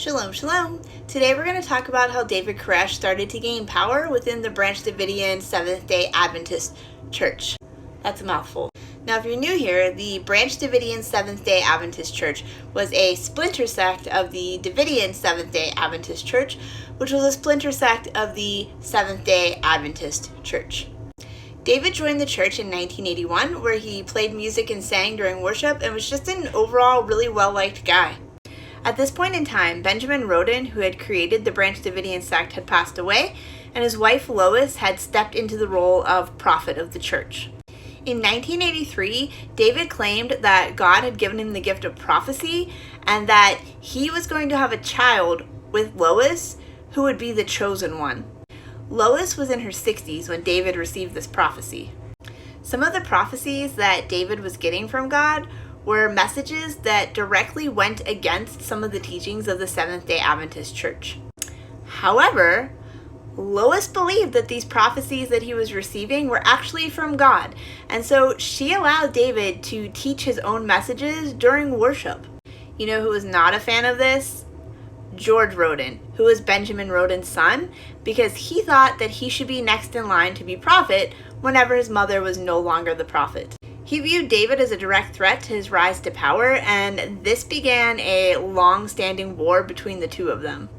Shalom, shalom. Today we're going to talk about how David Koresh started to gain power within the Branch Davidian Seventh-day Adventist Church. That's a mouthful. Now, if you're new here, the Branch Davidian Seventh-day Adventist Church was a splinter sect of the Davidian Seventh-day Adventist Church, which was a splinter sect of the Seventh-day Adventist Church. David joined the church in 1981, where he played music and sang during worship and was just an overall really well-liked guy. At this point in time, Benjamin Roden, who had created the Branch Davidian sect, had passed away, and his wife Lois had stepped into the role of prophet of the church. In 1983, David claimed that God had given him the gift of prophecy and that he was going to have a child with Lois, who would be the chosen one. Lois was in her 60s when David received this prophecy. Some of the prophecies that David was getting from God were messages that directly went against some of the teachings of the Seventh-day Adventist Church. However, Lois believed that these prophecies that he was receiving were actually from God, and so she allowed David to teach his own messages during worship. You know who was not a fan of this? George Roden, who was Benjamin Roden's son, because he thought that he should be next in line to be prophet whenever his mother was no longer the prophet. He viewed David as a direct threat to his rise to power, and this began a long-standing war between the two of them.